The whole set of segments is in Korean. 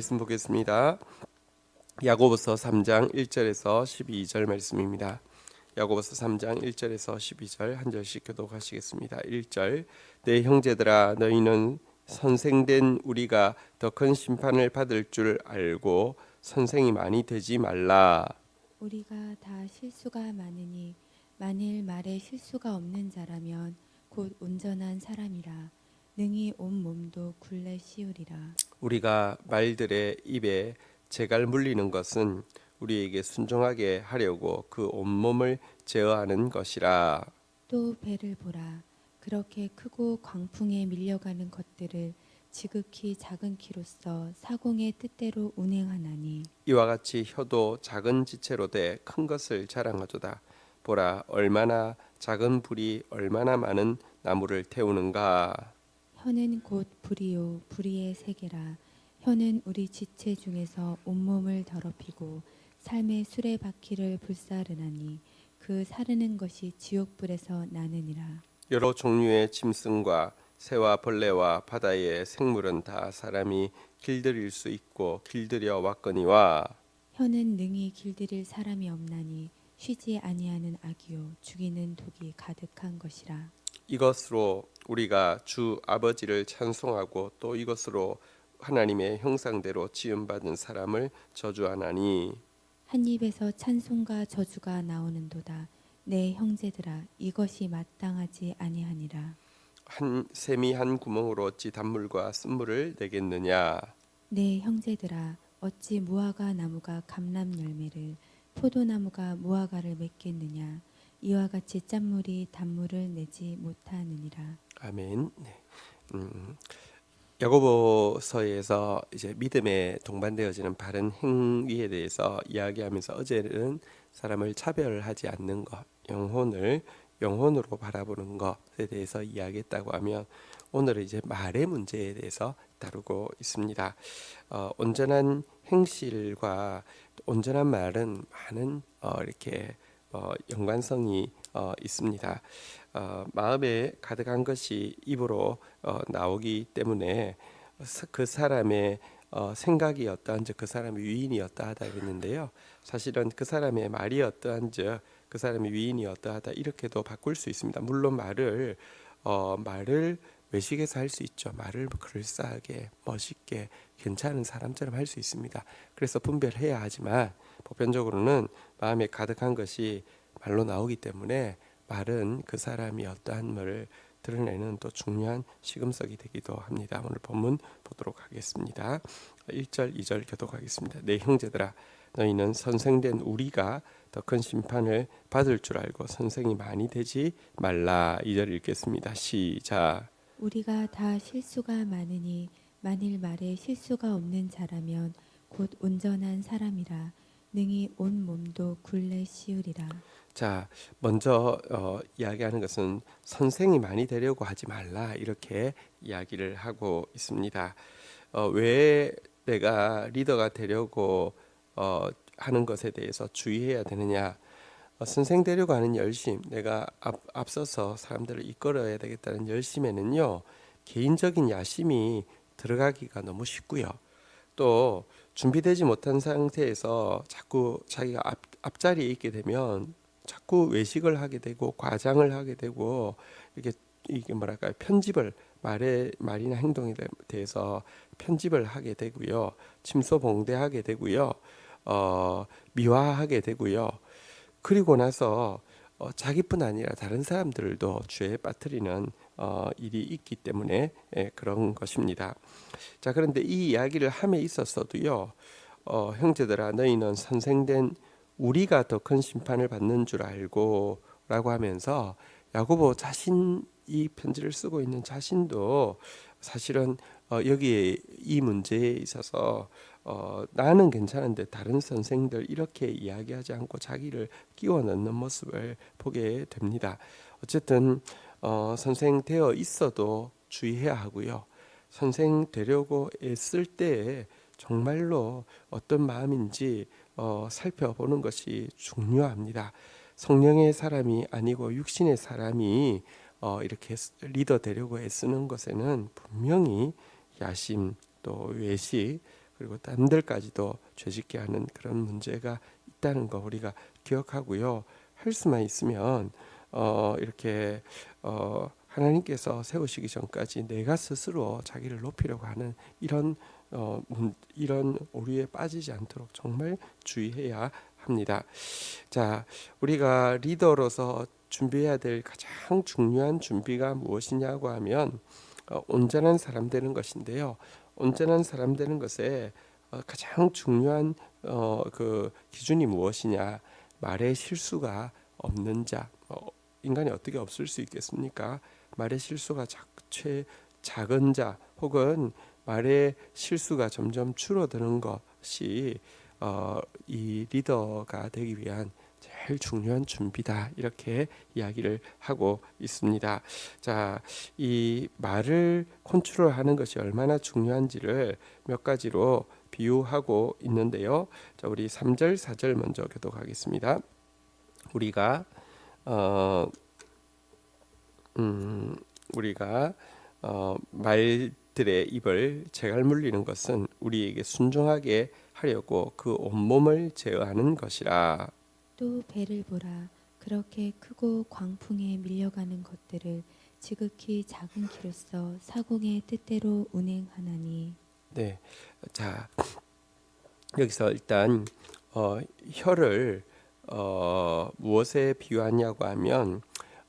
말씀 보겠습니다. 야고보서 3장 1절에서 12절 말씀입니다. 야고보서 3장 1절에서 12절 한 절씩 교독하시겠습니다. 1절 내 형제들아 너희는 선생된 우리가 더 큰 심판을 받을 줄 알고 선생이 많이 되지 말라. 우리가 다 실수가 많으니 만일 말에 실수가 없는 자라면 곧 온전한 사람이라 능히 온 몸도 굴레 씌우리라. 우리가 말들의 입에 재갈 물리는 것은 우리에게 순종하게 하려고 그 온몸을 제어하는 것이라. 또 배를 보라. 그렇게 크고 광풍에 밀려가는 것들을 지극히 작은 키로써 사공의 뜻대로 운행하나니 이와 같이 혀도 작은 지체로 돼 큰 것을 자랑하도다. 보라 얼마나 작은 불이 얼마나 많은 나무를 태우는가. 혀는 곧 불이요 불의의 세계라. 혀는 우리 지체 중에서 온몸을 더럽히고 삶의 수레바퀴를 불사르나니 그 사르는 것이 지옥불에서 나느니라. 여러 종류의 짐승과 새와 벌레와 바다의 생물은 다 사람이 길들일 수 있고 길들여 왔거니와 혀는 능히 길들일 사람이 없나니 쉬지 아니하는 악이요 죽이는 독이 가득한 것이라. 이것으로 우리가 주 아버지를 찬송하고 또 이것으로 하나님의 형상대로 지음받은 사람을 저주하나니 한 입에서 찬송과 저주가 나오는도다. 내 형제들아 이것이 마땅하지 아니하니라. 한 샘이 한 구멍으로 어찌 단물과 쓴물을 내겠느냐. 내 형제들아 어찌 무화과 나무가 감람 열매를 포도나무가 무화과를 맺겠느냐. 이와 같이 짠물이 단물을 내지 못하느니라. 아멘. 네. 야고보서에서 이제 믿음에 동반되어지는 바른 행위에 대해서 이야기하면서 어제는 사람을 차별하지 않는 것, 영혼으로 바라보는 것에 대해서 이야기했다고 하면 오늘은 이제 말의 문제에 대해서 다루고 있습니다. 온전한 행실과 온전한 말은 많은 이렇게 연관성이 있습니다. 마음에 가득한 것이 입으로 나오기 때문에 그 사람의 생각이 어떠한즉 그 사람의 위인이 어떠하다 그랬는데요. 사실은 그 사람의 말이 어떠한즉 그 사람의 위인이 어떠하다 이렇게도 바꿀 수 있습니다. 물론 말을 외식에서 할 수 있죠. 말을 그럴싸하게 멋있게 괜찮은 사람처럼 할 수 있습니다. 그래서 분별해야 하지만 보편적으로는 마음에 가득한 것이 말로 나오기 때문에 말은 그 사람이 어떠한을 드러내는 또 중요한 시금석이 되기도 합니다. 오늘 본문 보도록 하겠습니다. 1절 2절 교독하겠습니다. 내 형제들아 너희는 선생된 우리가 더 큰 심판을 받을 줄 알고 선생이 많이 되지 말라. 2절 읽겠습니다. 시작. 우리가 다 실수가 많으니 만일 말에 실수가 없는 자라면 곧 온전한 사람이라 능히 온 몸도 굴레 씌우리라. 자, 먼저 이야기하는 것은 선생이 많이 되려고 하지 말라 이렇게 이야기를 하고 있습니다. 왜 내가 리더가 되려고 하는 것에 대해서 주의해야 되느냐? 선생 되려고 하는 열심, 내가 앞서서 사람들을 이끌어야 되겠다는 열심에는요, 개인적인 야심이 들어가기가 너무 쉽고요. 또 준비되지 못한 상태에서 자꾸 자기가 앞자리에 있게 되면 자꾸 외식을 하게 되고 과장을 하게 되고 이게 뭐랄까요, 편집을 말이나 행동에 대해서 편집을 하게 되고요, 침소봉대하게 되고요, 미화하게 되고요. 그리고 나서 자기뿐 아니라 다른 사람들도 죄에 빠뜨리는 일이 있기 때문에 그런 것입니다. 자, 그런데 이 이야기를 함에 있었어도요, 형제들아 너희는 선생된 우리가 더 큰 심판을 받는 줄 알고 라고 하면서 야고보 자신이 편지를 쓰고 있는 자신도 사실은 여기에 이 문제에 있어서 나는 괜찮은데 다른 선생들 이렇게 이야기하지 않고 자기를 끼워 넣는 모습을 보게 됩니다. 어쨌든 선생 되어 있어도 주의해야 하고요. 선생 되려고 애쓸 때에 정말로 어떤 마음인지 살펴보는 것이 중요합니다. 성령의 사람이 아니고 육신의 사람이 이렇게 리더 되려고 애쓰는 것에는 분명히 야심 또 외식 그리고 남들까지도 죄짓게 하는 그런 문제가 있다는 거 우리가 기억하고요. 할 수만 있으면 이렇게 하나님께서 세우시기 전까지 내가 스스로 자기를 높이려고 하는 이런 오류에 빠지지 않도록 정말 주의해야 합니다. 자, 우리가 리더로서 준비해야 될 가장 중요한 준비가 무엇이냐고 하면 온전한 사람 되는 것인데요. 온전한 사람 되는 것에 가장 중요한 그 기준이 무엇이냐? 말에 실수가 없는 자. 인간이 어떻게 없을 수 있겠습니까? 말에 실수가 작은 자, 혹은 말에 실수가 점점 줄어드는 것이 이 리더가 되기 위한 제일 중요한 준비다, 이렇게 이야기를 하고 있습니다. 자, 이 말을 컨트롤하는 것이 얼마나 중요한지를 몇 가지로 비유하고 있는데요. 자, 우리 3절 4절 먼저 교독하겠습니다. 우리가 말들의 입을 재갈 물리는 것은 우리에게 순종하게 하려고 그 온몸을 제어하는 것이라. 또 배를 보라. 그렇게 크고 광풍에 밀려가는 것들을 지극히 작은 키로서 사공의 뜻대로 운행하나니. 네, 자, 여기서 일단 혀를 무엇에 비유하냐고 하면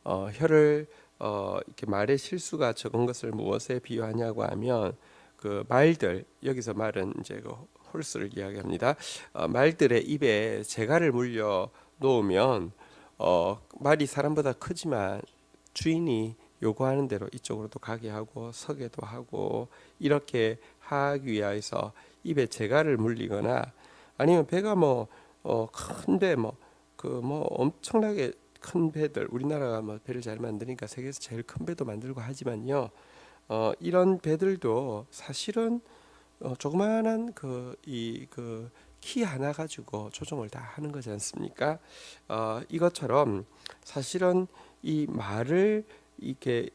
혀를 이렇게 말의 실수가 적은 것을 무엇에 비유하냐고 하면 그 말들, 여기서 말은 이제 그 홀수를 이야기합니다. 말들의 입에 재갈을 물려 놓으면 말이 사람보다 크지만 주인이 요구하는 대로 이쪽으로도 가게 하고 서게도 하고 이렇게 하기 위해서 입에 재갈을 물리거나, 아니면 배가 큰데 엄청나게 큰 배들, 우리나라가 배를 잘 만드니까 세계에서 제일 큰 배도 만들고 하지만요, 이런 배들도 사실은 조그마한 키 하나 가지고 조종을 다 하는 거지 않습니까? 이것처럼 사실은 이 말을 이렇게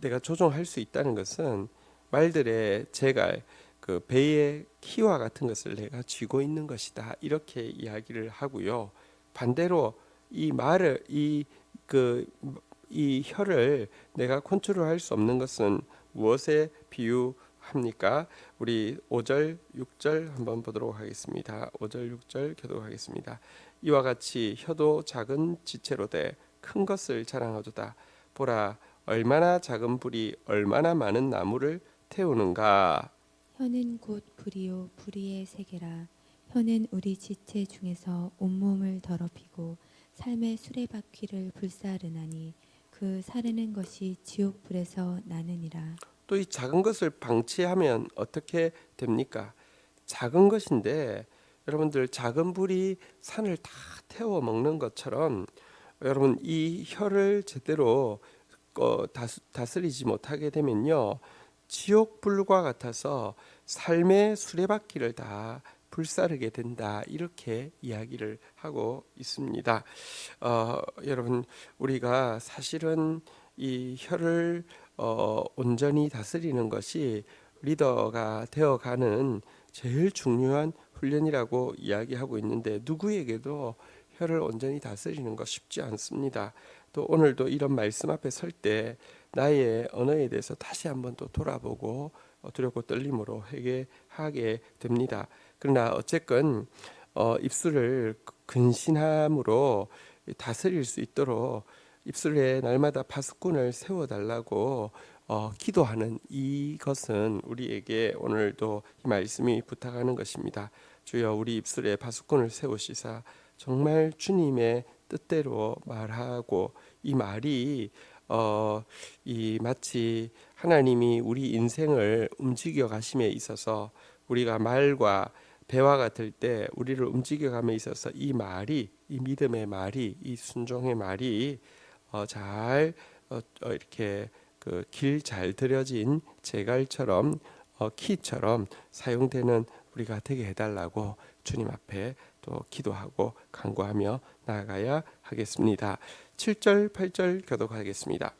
내가 조종할 수 있다는 것은 말들의 재갈, 그 배의 키와 같은 것을 내가 쥐고 있는 것이다, 이렇게 이야기를 하고요. 반대로 이 말을 이 혀를 내가 컨트롤할 수 없는 것은 무엇에 비유합니까? 우리 5절 6절 한번 보도록 하겠습니다. 5절 6절 교독하겠습니다. 이와 같이 혀도 작은 지체로 돼 큰 것을 자랑하도다. 보라, 얼마나 작은 불이 얼마나 많은 나무를 태우는가. 혀는 곧 불이요 불의의 세계라. 혀는 우리 지체 중에서 온몸을 더럽히고 삶의 수레바퀴를 불사르나니 그 사르는 것이 지옥불에서 나느니라. 또 이 작은 것을 방치하면 어떻게 됩니까? 작은 것인데 여러분들, 작은 불이 산을 다 태워 먹는 것처럼 여러분, 이 혀를 제대로 다스리지 못하게 되면요, 지옥불과 같아서 삶의 수레바퀴를 다 불사르게 된다, 이렇게 이야기를 하고 있습니다. 여러분, 우리가 사실은 이 혀를 온전히 다스리는 것이 리더가 되어가는 제일 중요한 훈련이라고 이야기하고 있는데, 누구에게도 혀를 온전히 다스리는 것 쉽지 않습니다. 또 오늘도 이런 말씀 앞에 설 때 나의 언어에 대해서 다시 한번 또 돌아보고 두렵고 떨림으로 회개하게 됩니다. 그러나 어쨌건 입술을 근신함으로 다스릴 수 있도록 입술에 날마다 파수꾼을 세워달라고 기도하는 이것은 우리에게 오늘도 이 말씀이 부탁하는 것입니다. 주여, 우리 입술에 파수꾼을 세우시사 정말 주님의 뜻대로 말하고, 이 말이 마치 하나님이 우리 인생을 움직여 가심에 있어서 우리가 말과 배와 같을 때 우리를 움직여 감에 있어서 이 말이, 이 믿음의 말이, 이 순종의 말이 잘 이렇게 그 길 잘 들여진 재갈처럼 키처럼 사용되는 우리가 되게 해달라고 주님 앞에 또 기도하고 간구하며 나아가야 하겠습니다. 7절 8절 교독하겠습니다.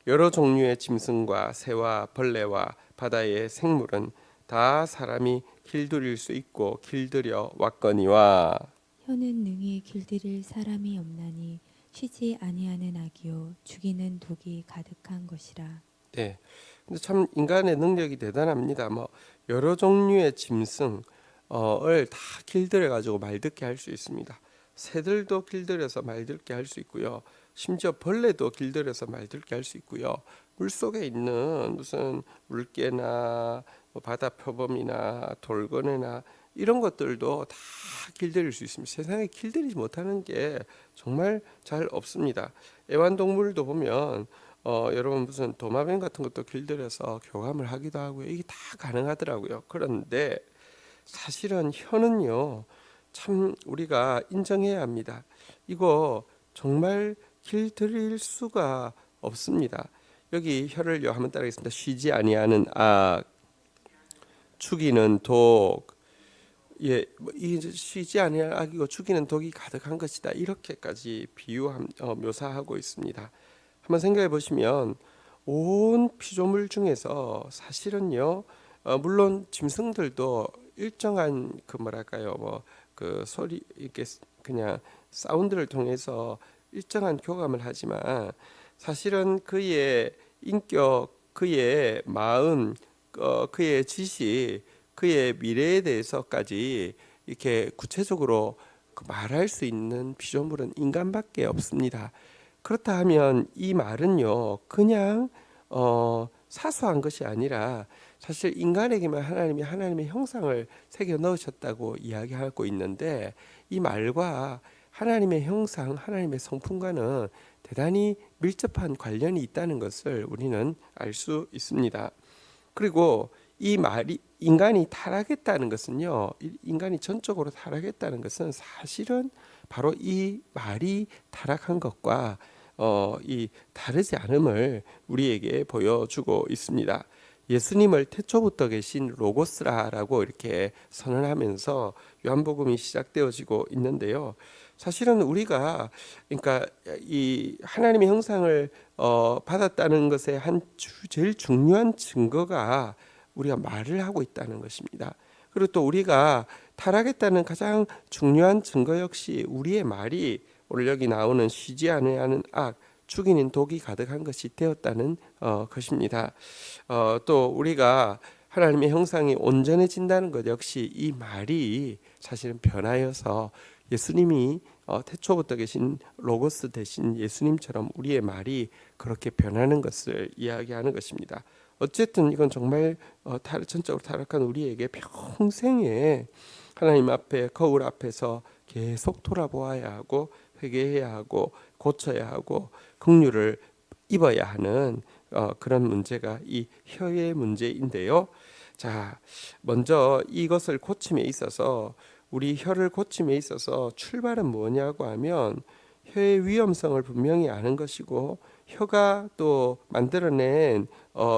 여러 종류의 짐승과 새와 벌레와 바다의 생물은 다 사람이 길들일 수 있고 길들여 왔거니와. 혀는 능히 길들일 사람이 없나니 쉬지 아니하는 악이요 죽이는 독이 가득한 것이라. 네. 근데 참 인간의 능력이 대단합니다. 뭐 여러 종류의 짐승을 다 길들여 가지고 말 듣게 할 수 있습니다. 새들도 길들여서 말 듣게 할 수 있고요. 심지어 벌레도 길들여서 말 듣게 할 수 있고요. 물 속에 있는 무슨 물개나 뭐 바다 표범이나 돌고래나 이런 것들도 다 길들일 수 있습니다. 세상에 길들이지 못하는 게 정말 잘 없습니다. 애완동물도 보면 여러분 무슨 도마뱀 같은 것도 길들여서 교감을 하기도 하고요. 이게 다 가능하더라고요. 그런데 사실은 혀는요, 참 우리가 인정해야 합니다. 이거 정말 길들일 수가 없습니다. 여기 혀를요 한번 따라하겠습니다. 쉬지 아니하는 악, 죽이는 독, 예, 이 쉬지 아니할 악이고 죽이는 독이 가득한 것이다. 이렇게까지 묘사하고 있습니다. 한번 생각해 보시면 온 피조물 중에서 사실은요, 물론 짐승들도 일정한 그 뭐랄까요, 뭐 그 소리 이렇게 그냥 사운드를 통해서 일정한 교감을 하지만 사실은 그의 인격, 그의 마음, 그의 지식, 그의 미래에 대해서까지 이렇게 구체적으로 말할 수 있는 피조물은 인간밖에 없습니다. 그렇다 하면 이 말은요, 그냥 사소한 것이 아니라 사실 인간에게만 하나님이 하나님의 형상을 새겨 넣으셨다고 이야기하고 있는데, 이 말과 하나님의 형상, 하나님의 성품과는 대단히 밀접한 관련이 있다는 것을 우리는 알 수 있습니다. 그리고 이 말이 인간이 타락했다는 것은요, 인간이 전적으로 타락했다는 것은 사실은 바로 이 말이 타락한 것과 이 다르지 않음을 우리에게 보여주고 있습니다. 예수님을 태초부터 계신 로고스라라고 이렇게 선언하면서 요한복음이 시작되어지고 있는데요. 사실은 우리가 그러니까 이 하나님의 형상을 받았다는 것의 제일 중요한 증거가 우리가 말을 하고 있다는 것입니다. 그리고 또 우리가 타락했다는 가장 중요한 증거 역시 우리의 말이 오늘 여기 나오는 쉬지 아니하는 악, 죽이는 독이 가득한 것이 되었다는 것입니다. 또 우리가 하나님의 형상이 온전해진다는 것 역시 이 말이 사실은 변하여서 예수님이 태초부터 계신 로고스 대신 예수님처럼 우리의 말이 그렇게 변하는 것을 이야기하는 것입니다. 어쨌든 이건 정말 전적으로 타락한 우리에게 평생에 하나님 앞에 거울 앞에서 계속 돌아보아야 하고 회개해야 하고 고쳐야 하고 긍휼을 입어야 하는 그런 문제가 이 혀의 문제인데요. 자, 먼저 이것을 고침에 있어서 우리 혀를 고침에 있어서 출발은 뭐냐고 하면 혀의 위험성을 분명히 아는 것이고 혀가 또 만들어낸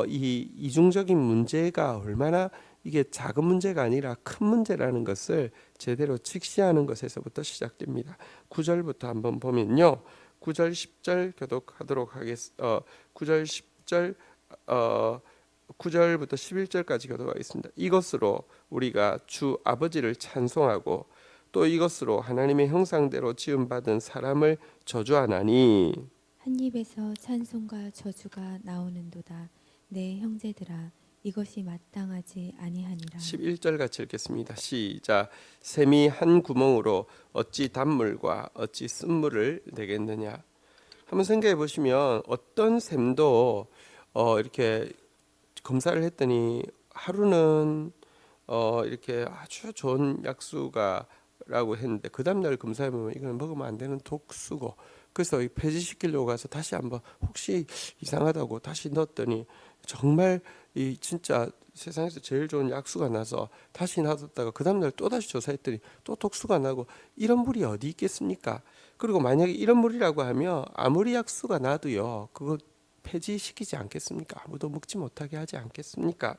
이 이중적인 문제가 얼마나 이게 작은 문제가 아니라 큰 문제라는 것을 제대로 직시하는 것에서부터 시작됩니다. 9절부터 한번 보면요. 9절 10절 교독하도록 하겠습니다. 9절 10절 9절부터 11절까지 교독하겠습니다. 이것으로 우리가 주 아버지를 찬송하고 또 이것으로 하나님의 형상대로 지음받은 사람을 저주하나니 한 입에서 찬송과 저주가 나오는도다. 내 형제들아 이것이 마땅하지 아니하니라. 11절 같이 읽겠습니다. 시작. 샘이 한 구멍으로 어찌 단물과 어찌 쓴물을 내겠느냐. 한번 생각해 보시면 어떤 샘도 이렇게 검사를 했더니 하루는 이렇게 아주 좋은 약수가라고 했는데 그 다음날 검사해 보면 이건 먹으면 안 되는 독수고, 그래서 폐지시키려고 가서 다시 한번 혹시 이상하다고 다시 넣었더니 정말 이 진짜 세상에서 제일 좋은 약수가 나서 다시 놔뒀다가 그 다음날 또 다시 조사했더니 또 독수가 나고, 이런 물이 어디 있겠습니까? 그리고 만약에 이런 물이라고 하면 아무리 약수가 나도요 그거 폐지시키지 않겠습니까? 아무도 먹지 못하게 하지 않겠습니까?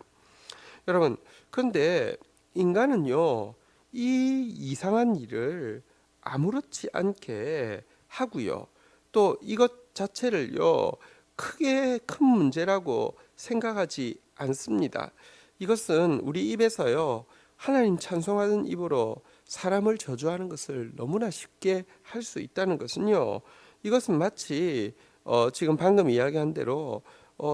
여러분, 그런데 인간은요 이 이상한 일을 아무렇지 않게 하고요, 또 이것 자체를요 크게 큰 문제라고 생각하지 않습니다. 이것은 우리 입에서요 하나님 찬송하는 입으로 사람을 저주하는 것을 너무나 쉽게 할 수 있다는 것은요, 이것은 마치 지금 방금 이야기한 대로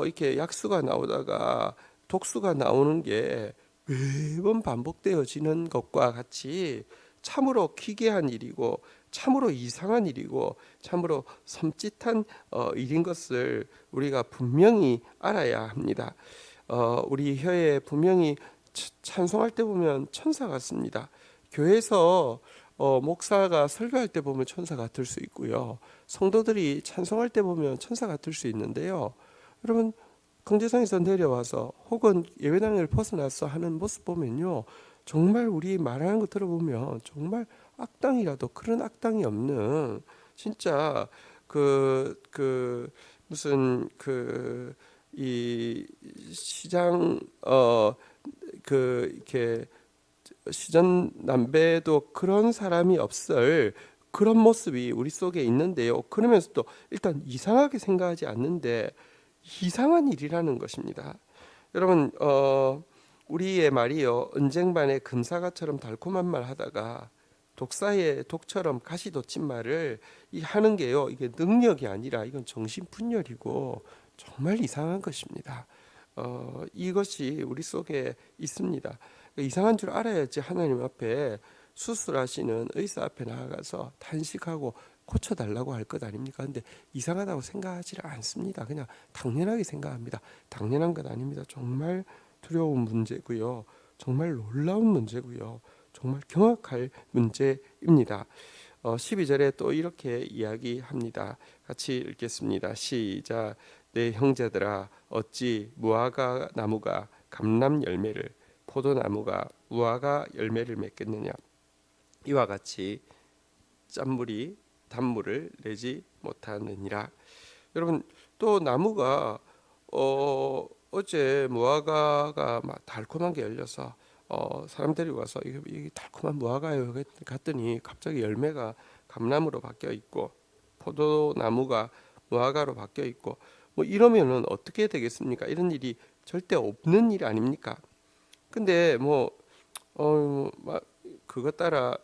이렇게 약수가 나오다가 독수가 나오는 게 매번 반복되어지는 것과 같이 참으로 기괴한 일이고 참으로 이상한 일이고 참으로 섬찟한 일인 것을 우리가 분명히 알아야 합니다. 우리 혀에 분명히 찬송할 때 보면 천사 같습니다. 교회에서 목사가 설교할 때 보면 천사 같을 수 있고요. 성도들이 찬송할 때 보면 천사 같을 수 있는데요. 여러분 경제상에서 내려와서 혹은 예배당을 벗어나서 하는 모습 보면요, 정말 우리 말하는 거 들어보면 정말 악당이라도 그런 악당이 없는 진짜 무슨 이 시장 이렇게 시전 남배도 그런 사람이 없을 그런 모습이 우리 속에 있는데요. 그러면서도 일단 이상하게 생각하지 않는데 이상한 일이라는 것입니다. 여러분 우리의 말이요 언쟁반에 금사과처럼 달콤한 말 하다가 독사의 독처럼 가시 돋친 말을 하는 게요, 이게 능력이 아니라 이건 정신분열이고 정말 이상한 것입니다. 이것이 우리 속에 있습니다. 이상한 줄 알아야지 하나님 앞에 수술하시는 의사 앞에 나아가서 탄식하고 고쳐달라고 할 것 아닙니까? 근데 이상하다고 생각하지 않습니다. 그냥 당연하게 생각합니다. 당연한 것 아닙니다. 정말 두려운 문제고요. 정말 놀라운 문제고요. 정말 경악할 문제입니다. 12절에 또 이렇게 이야기합니다. 같이 읽겠습니다. 시작. 내 형제들아 어찌 무화과 나무가 감람 열매를 포도나무가 무화과 열매를 맺겠느냐. 이와 같이 짠물이 단물을 내지 못하느니라. 여러분 또 나무가 어제 무화과가 막 달콤한 게 열려서 사람들이 와서 이게 달콤한 무화과예요 갔더니 갑자기 열매가 감나무로 바뀌어 있고 포도나무가 무화과로 바뀌어 있고 뭐 이러면은 어떻게 되겠습니까? 이런 일이 절대 없는 일 아닙니까? 근데 막 그것 따라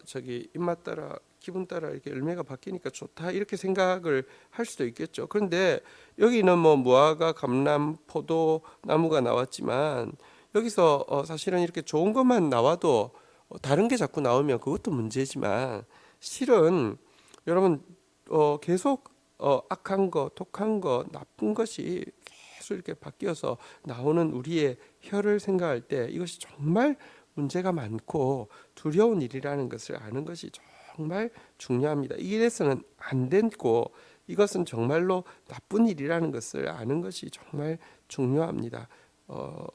입맛 따라 기분 따라 이렇게 열매가 바뀌니까 좋다 이렇게 생각을 할 수도 있겠죠. 그런데 여기는 무화과, 감람, 포도 나무가 나왔지만 여기서 사실은 이렇게 좋은 것만 나와도 다른 게 자꾸 나오면 그것도 문제지만 실은 여러분 계속 악한 거, 독한 거, 나쁜 것이 계속 이렇게 바뀌어서 나오는 우리의 혀를 생각할 때 이것이 정말 문제가 많고 두려운 일이라는 것을 아는 것이 정말 중요합니다. 이래서는 안 되고 이것은 정말로 나쁜 일이라는 것을 아는 것이 정말 중요합니다.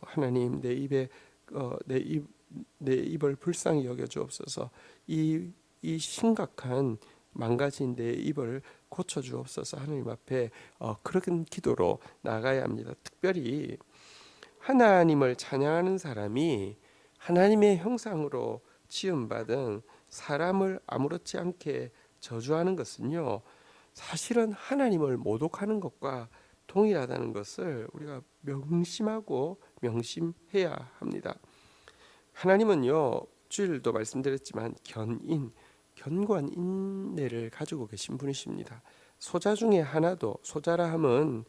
하나님 내 입을 불쌍히 여겨 주옵소서. 이 심각한 망가진 내 입을 고쳐 주옵소서. 하나님 앞에 그런 기도로 나가야 합니다. 특별히 하나님을 찬양하는 사람이 하나님의 형상으로 지음받은 사람을 아무렇지 않게 저주하는 것은요, 사실은 하나님을 모독하는 것과 동일하다는 것을 우리가 명심하고 명심해야 합니다. 하나님은요, 주일도 말씀드렸지만 견고한 인내를 가지고 계신 분이십니다. 소자 중에 하나도, 소자라 함은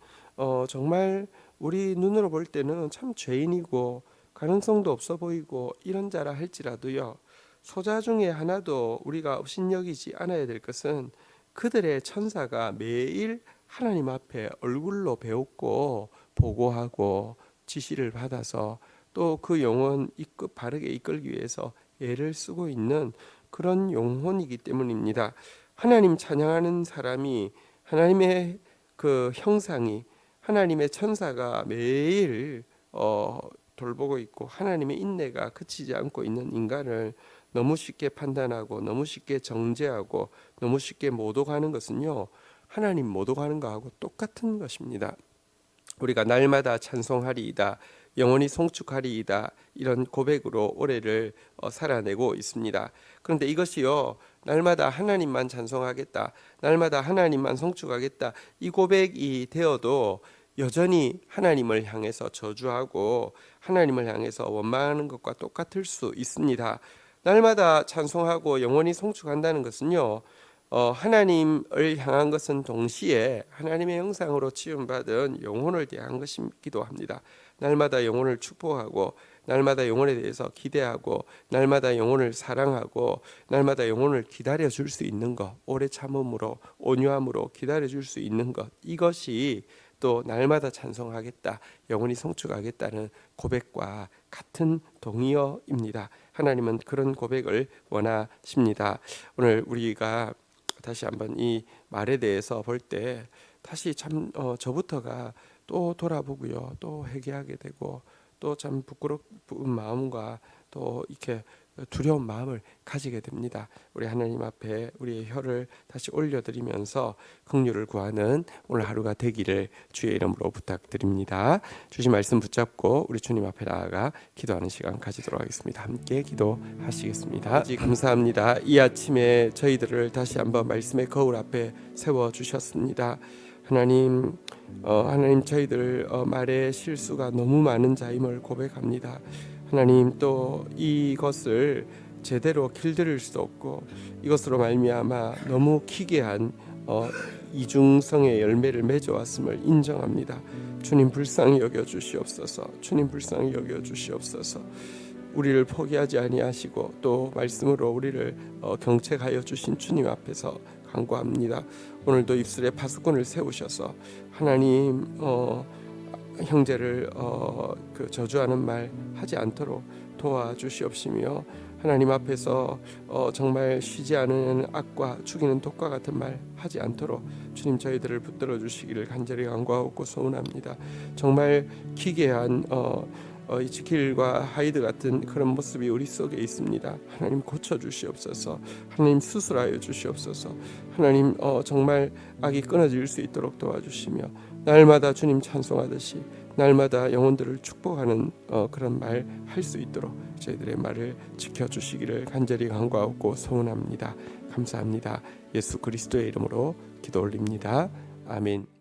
정말 우리 눈으로 볼 때는 참 죄인이고 가능성도 없어 보이고 이런 자라 할지라도요, 소자 중에 하나도 우리가 업신여기지 않아야 될 것은 그들의 천사가 매일 하나님 앞에 얼굴로 배웠고 보고하고 지시를 받아서 또 그 영혼 바르게 이끌기 위해서 애를 쓰고 있는 그런 영혼이기 때문입니다. 하나님 찬양하는 사람이 하나님의 그 형상이 하나님의 천사가 매일 돌보고 있고 하나님의 인내가 그치지 않고 있는 인간을 너무 쉽게 판단하고 너무 쉽게 정죄하고 너무 쉽게 모독하는 것은요, 하나님 모독하는 것하고 똑같은 것입니다. 우리가 날마다 찬송하리이다, 영원히 송축하리이다, 이런 고백으로 올해를 살아내고 있습니다. 그런데 이것이요, 날마다 하나님만 찬송하겠다, 날마다 하나님만 송축하겠다, 이 고백이 되어도 여전히 하나님을 향해서 저주하고 하나님을 향해서 원망하는 것과 똑같을 수 있습니다. 날마다 찬송하고 영원히 송축한다는 것은요, 하나님을 향한 것은 동시에 하나님의 형상으로 지음받은 영혼을 대한 것이기도 합니다. 날마다 영혼을 축복하고 날마다 영혼에 대해서 기대하고 날마다 영혼을 사랑하고 날마다 영혼을 기다려 줄 수 있는 것, 오래 참음으로 온유함으로 기다려 줄 수 있는 것, 이것이 또 날마다 찬송하겠다, 영원히 송축하겠다는 고백과 같은 동의어입니다. 하나님은 그런 고백을 원하십니다. 오늘 우리가 다시 한번 이 말에 대해서 볼 때 다시 참 저부터가 또 돌아보고요, 또 회개하게 되고 또 참 부끄러운 마음과 또 이렇게 두려운 마음을 가지게 됩니다. 우리 하나님 앞에 우리의 혀를 다시 올려드리면서 긍휼을 구하는 오늘 하루가 되기를 주의 이름으로 부탁드립니다. 주신 말씀 붙잡고 우리 주님 앞에 나아가 기도하는 시간 가지도록 하겠습니다. 함께 기도하시겠습니다. 감사합니다. 이 아침에 저희들을 다시 한번 말씀의 거울 앞에 세워주셨습니다. 하나님, 하나님 저희들 말에 실수가 너무 많은 자임을 고백합니다. 하나님, 또 이것을 제대로 길들일 수 없고 이것으로 말미암아 너무 기괴한 이중성의 열매를 맺어왔음을 인정합니다. 주님 불쌍히 여겨 주시옵소서. 주님 불쌍히 여겨 주시옵소서. 우리를 포기하지 아니하시고 또 말씀으로 우리를 경책하여 주신 주님 앞에서 간구합니다. 오늘도 입술에 파수꾼을 세우셔서 하나님 형제를 저주하는 말 하지 않도록 도와주시옵시며 하나님 앞에서 정말 쉬지 않은 악과 죽이는 독과 같은 말 하지 않도록 주님 저희들을 붙들어 주시기를 간절히 간구하고 소원합니다. 정말 기괴한 이즈킬과 하이드 같은 그런 모습이 우리 속에 있습니다. 하나님 고쳐 주시옵소서. 하나님 수술하여 주시옵소서. 하나님 정말 악이 끊어질 수 있도록 도와주시며 날마다 주님 찬송하듯이 날마다 영혼들을 축복하는 그런 말 할 수 있도록 저희들의 말을 지켜주시기를 간절히 간구하고 소원합니다. 감사합니다. 예수 그리스도의 이름으로 기도 올립니다. 아멘.